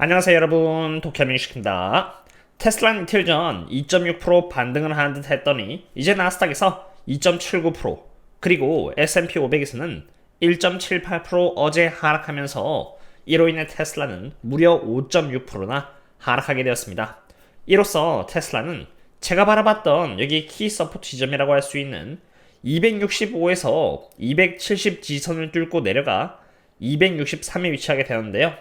안녕하세요 여러분, 도쿄민식입니다. 테슬라는 이틀 전 2.6% 반등을 하는 듯 했더니 이제 나스닥에서 2.79%, 그리고 S&P 500에서는 1.78% 어제 하락하면서 이로 인해 테슬라는 무려 5.6%나 하락하게 되었습니다. 이로써 테슬라는 제가 바라봤던 여기 키 서포트 지점이라고 할 수 있는 265에서 270 지선을 뚫고 내려가 263에 위치하게 되었는데요.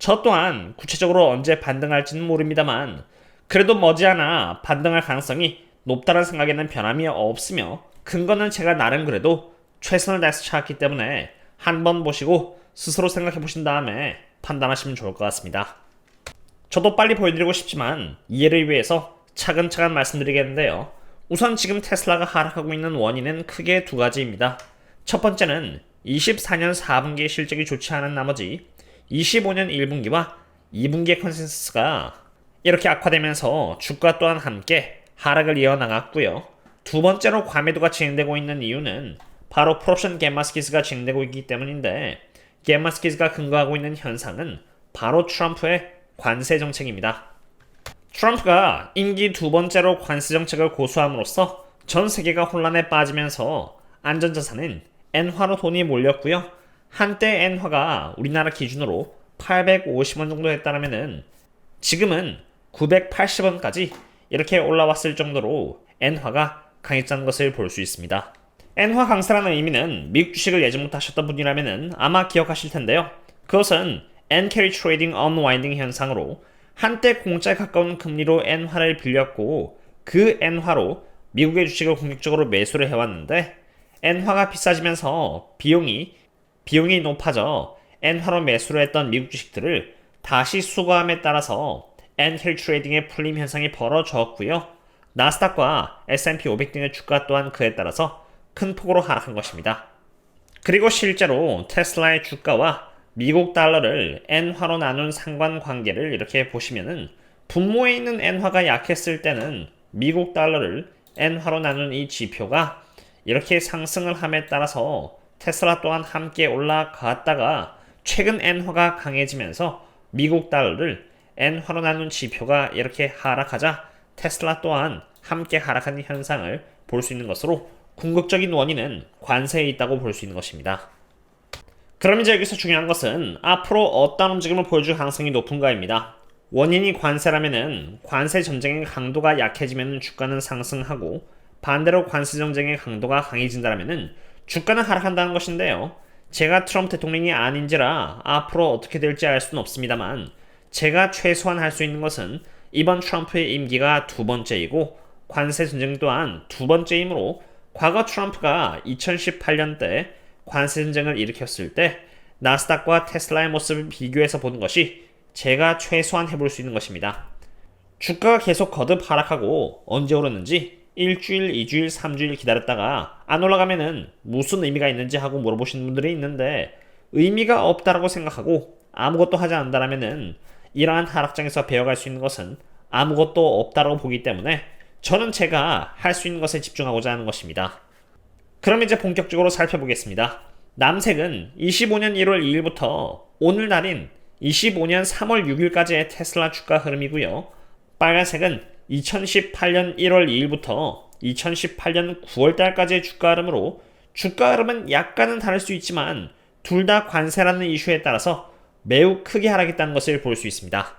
저 또한 구체적으로 언제 반등할지는 모릅니다만 그래도 머지않아 반등할 가능성이 높다는 생각에는 변함이 없으며, 근거는 제가 나름 그래도 최선을 다해서 찾았기 때문에 한번 보시고 스스로 생각해 보신 다음에 판단하시면 좋을 것 같습니다. 저도 빨리 보여드리고 싶지만 이해를 위해서 차근차근 말씀드리겠는데요. 우선 지금 테슬라가 하락하고 있는 원인은 크게 두 가지입니다. 첫 번째는 24년 4분기 실적이 좋지 않은 나머지 25년 1분기와 2분기의 컨센서스가 이렇게 악화되면서 주가 또한 함께 하락을 이어나갔고요. 두 번째로 과매도가 진행되고 있는 이유는 바로 풀옵션 갬마스키즈가 진행되고 있기 때문인데, 갬마스키즈가 근거하고 있는 현상은 바로 트럼프의 관세 정책입니다. 트럼프가 임기 두 번째로 관세 정책을 고수함으로써 전 세계가 혼란에 빠지면서 안전자산인 엔화로 돈이 몰렸고요. 한때 엔화가 우리나라 기준으로 850원 정도 했다면은 지금은 980원까지 이렇게 올라왔을 정도로 엔화가 강했다는 것을 볼 수 있습니다. 엔화 강세라는 의미는 미국 주식을 예전부터 하셨던 분이라면 아마 기억하실 텐데요. 그것은 엔 캐리 트레이딩 언와인딩 현상으로 한때 공짜에 가까운 금리로 엔화를 빌렸고 그 엔화로 미국의 주식을 공격적으로 매수를 해왔는데, 엔화가 비싸지면서 비용이 높아져 엔화로 매수를 했던 미국 주식들을 다시 수거함에 따라서 엔캐리 트레이딩의 풀림 현상이 벌어졌고요. 나스닥과 S&P 500 등의 주가 또한 그에 따라서 큰 폭으로 하락한 것입니다. 그리고 실제로 테슬라의 주가와 미국 달러를 엔화로 나눈 상관관계를 이렇게 보시면은 분모에 있는 엔화가 약했을 때는 미국 달러를 엔화로 나눈 이 지표가 이렇게 상승을 함에 따라서 테슬라 또한 함께 올라갔다가 최근 엔화가 강해지면서 미국 달러를 엔화로 나눈 지표가 이렇게 하락하자 테슬라 또한 함께 하락하는 현상을 볼 수 있는 것으로 궁극적인 원인은 관세에 있다고 볼 수 있는 것입니다. 그럼 이제 여기서 중요한 것은 앞으로 어떤 움직임을 보여줄 가능성이 높은가입니다. 원인이 관세라면은 관세 전쟁의 강도가 약해지면 주가는 상승하고, 반대로 관세 전쟁의 강도가 강해진다면은 주가는 하락한다는 것인데요. 제가 트럼프 대통령이 아닌지라 앞으로 어떻게 될지 알 수는 없습니다만 제가 최소한 할 수 있는 것은 이번 트럼프의 임기가 두 번째이고 관세 전쟁 또한 두 번째이므로, 과거 트럼프가 2018년 때 관세 전쟁을 일으켰을 때 나스닥과 테슬라의 모습을 비교해서 보는 것이 제가 최소한 해볼 수 있는 것입니다. 주가가 계속 거듭 하락하고 언제 오르는지 일주일, 2주일, 3주일 기다렸다가 안 올라가면은 무슨 의미가 있는지 하고 물어보시는 분들이 있는데, 의미가 없다라고 생각하고 아무것도 하지 않는다면은 이러한 하락장에서 배워갈 수 있는 것은 아무것도 없다라고 보기 때문에 저는 제가 할 수 있는 것에 집중하고자 하는 것입니다. 그럼 이제 본격적으로 살펴보겠습니다. 남색은 25년 1월 2일부터 오늘 날인 25년 3월 6일까지의 테슬라 주가 흐름이고요. 빨간색은 2018년 1월 2일부터 2018년 9월달까지의 주가 흐름으로, 주가 흐름은 약간은 다를 수 있지만 둘 다 관세라는 이슈에 따라서 매우 크게 하락했다는 것을 볼 수 있습니다.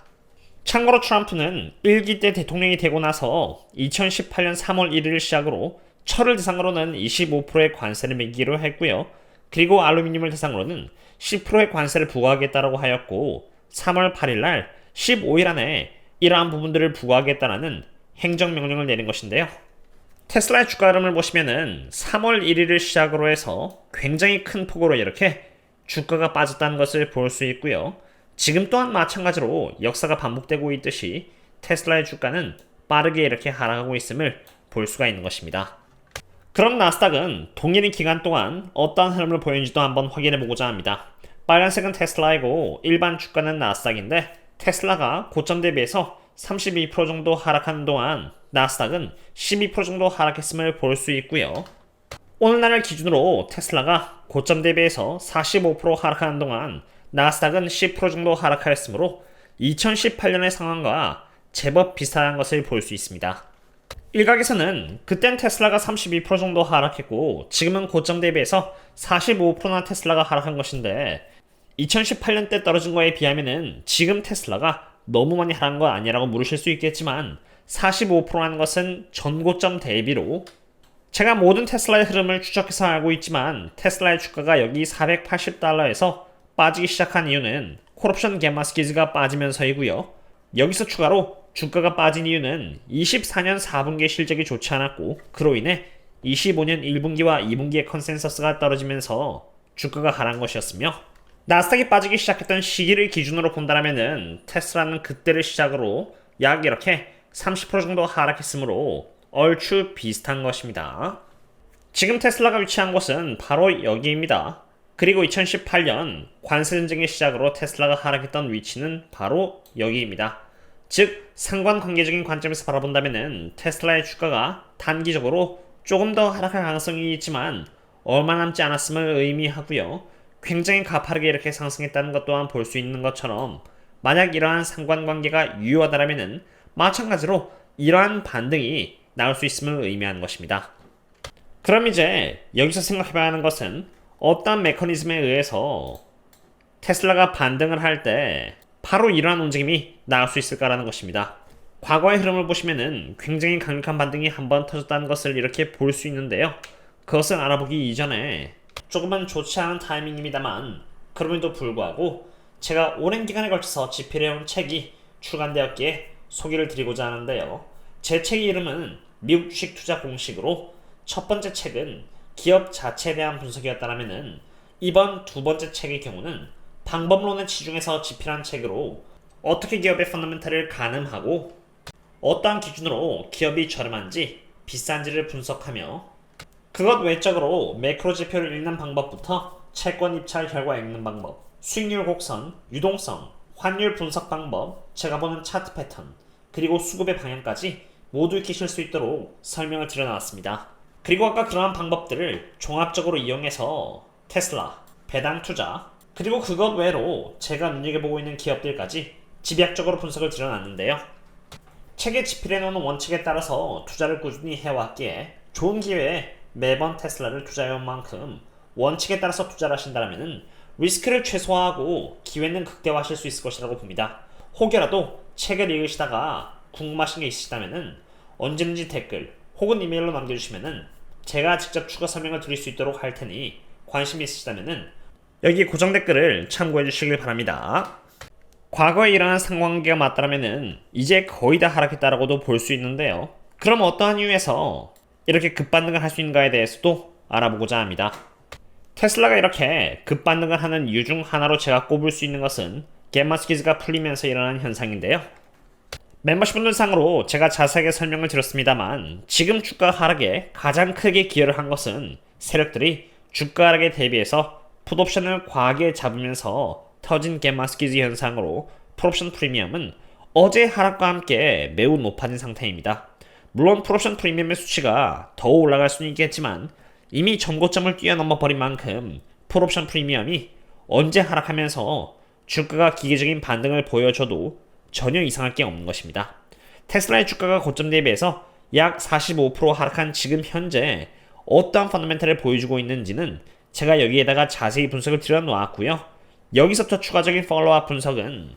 참고로 트럼프는 1기 때 대통령이 되고 나서 2018년 3월 1일 시작으로 철을 대상으로는 25%의 관세를 매기로 했고요. 그리고 알루미늄을 대상으로는 10%의 관세를 부과하겠다고 하였고, 3월 8일날 15일 안에 이러한 부분들을 부과하겠다는 행정명령을 내린 것인데요. 테슬라의 주가 흐름을 보시면은 3월 1일을 시작으로 해서 굉장히 큰 폭으로 이렇게 주가가 빠졌다는 것을 볼 수 있고요. 지금 또한 마찬가지로 역사가 반복되고 있듯이 테슬라의 주가는 빠르게 이렇게 하락하고 있음을 볼 수가 있는 것입니다. 그럼 나스닥은 동일한 기간 동안 어떠한 흐름을 보이는지도 한번 확인해 보고자 합니다. 빨간색은 테슬라이고 일반 주가는 나스닥인데, 테슬라가 고점 대비해서 32% 정도 하락하는 동안 나스닥은 12% 정도 하락했음을 볼 수 있고요. 오늘날을 기준으로 테슬라가 고점 대비해서 45% 하락하는 동안 나스닥은 10% 정도 하락하였으므로 2018년의 상황과 제법 비슷한 것을 볼 수 있습니다. 일각에서는 그땐 테슬라가 32% 정도 하락했고 지금은 고점 대비해서 45%나 테슬라가 하락한 것인데 2018년 때 떨어진 거에 비하면은 지금 테슬라가 너무 많이 하락한 건 아니라고 물으실 수 있겠지만 45%라는 것은 전고점 대비로 제가 모든 테슬라의 흐름을 추적해서 알고 있지만 테슬라의 주가가 여기 480달러에서 빠지기 시작한 이유는 콜옵션 게마스키즈가 빠지면서이고요. 여기서 추가로 주가가 빠진 이유는 24년 4분기 실적이 좋지 않았고 그로 인해 25년 1분기와 2분기의 컨센서스가 떨어지면서 주가가 하락한 것이었으며 나스닥이 빠지기 시작했던 시기를 기준으로 본다면은 테슬라는 그때를 시작으로 약 이렇게 30% 정도 하락했으므로 얼추 비슷한 것입니다. 지금 테슬라가 위치한 곳은 바로 여기입니다. 그리고 2018년 관세 전쟁의 시작으로 테슬라가 하락했던 위치는 바로 여기입니다. 즉 상관관계적인 관점에서 바라본다면 테슬라의 주가가 단기적으로 조금 더 하락할 가능성이 있지만 얼마 남지 않았음을 의미하고요. 굉장히 가파르게 이렇게 상승했다는 것 또한 볼 수 있는 것처럼 만약 이러한 상관관계가 유효하다면 마찬가지로 이러한 반등이 나올 수 있음을 의미하는 것입니다. 그럼 이제 여기서 생각해봐야 하는 것은 어떤 메커니즘에 의해서 테슬라가 반등을 할 때 바로 이러한 움직임이 나올 수 있을까라는 것입니다. 과거의 흐름을 보시면은 굉장히 강력한 반등이 한번 터졌다는 것을 이렇게 볼 수 있는데요. 그것을 알아보기 이전에 조금은 좋지 않은 타이밍입니다만 그럼에도 불구하고 제가 오랜 기간에 걸쳐서 집필해온 책이 출간되었기에 소개를 드리고자 하는데요. 제 책의 이름은 미국 주식 투자 공식으로 첫 번째 책은 기업 자체에 대한 분석이었다라면은 이번 두 번째 책의 경우는 방법론에 치중해서 집필한 책으로 어떻게 기업의 펀더멘탈을 가늠하고 어떠한 기준으로 기업이 저렴한지 비싼지를 분석하며 그것 외적으로 매크로 지표를 읽는 방법부터 채권 입찰 결과 읽는 방법, 수익률 곡선, 유동성, 환율 분석 방법, 제가 보는 차트 패턴, 그리고 수급의 방향까지 모두 익히실 수 있도록 설명을 드려놨습니다. 그리고 아까 그러한 방법들을 종합적으로 이용해서 테슬라, 배당 투자, 그리고 그것 외로 제가 눈여겨보고 있는 기업들까지 집약적으로 분석을 드려놨는데요. 책에 집필해놓은 원칙에 따라서 투자를 꾸준히 해왔기에 좋은 기회에 매번 테슬라를 투자해온 만큼 원칙에 따라서 투자를 하신다면 리스크를 최소화하고 기회는 극대화하실 수 있을 것이라고 봅니다. 혹여라도 책을 읽으시다가 궁금하신 게 있으시다면 언제든지 댓글 혹은 이메일로 남겨주시면 제가 직접 추가 설명을 드릴 수 있도록 할 테니 관심이 있으시다면 여기 고정 댓글을 참고해 주시길 바랍니다. 과거에 일어난 상관관계가 맞다면 이제 거의 다 하락했다라고도 볼 수 있는데요. 그럼 어떠한 이유에서 이렇게 급반등을 할 수 있는가에 대해서도 알아보고자 합니다. 테슬라가 이렇게 급반등을 하는 이유 중 하나로 제가 꼽을 수 있는 것은 게마스키즈가 풀리면서 일어나는 현상인데요. 멤버십분들 상으로 제가 자세하게 설명을 드렸습니다만 지금 주가 하락에 가장 크게 기여를 한 것은 세력들이 주가 하락에 대비해서 풋옵션을 과하게 잡으면서 터진 게마스키즈 현상으로 풋옵션 프리미엄은 어제 하락과 함께 매우 높아진 상태입니다. 물론 풋옵션 프리미엄의 수치가 더 올라갈 수는 있겠지만 이미 전고점을 뛰어넘어 버린 만큼 풋옵션 프리미엄이 언제 하락하면서 주가가 기계적인 반등을 보여줘도 전혀 이상할 게 없는 것입니다. 테슬라의 주가가 고점 대비해서 약 45% 하락한 지금 현재 어떠한 펀더멘탈을 보여주고 있는지는 제가 여기에다가 자세히 분석을 드려놓았고요. 여기서부터 추가적인 팔로우업 분석은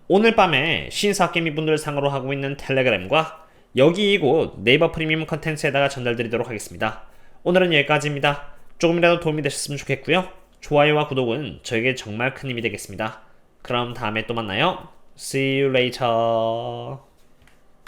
오늘 밤에 신사학개미분들 상으로 하고 있는 텔레그램과 여기 이곳 네이버 프리미엄 컨텐츠에다가 전달드리도록 하겠습니다. 오늘은 여기까지입니다. 조금이라도 도움이 되셨으면 좋겠고요. 좋아요와 구독은 저에게 정말 큰 힘이 되겠습니다. 그럼 다음에 또 만나요. See you later.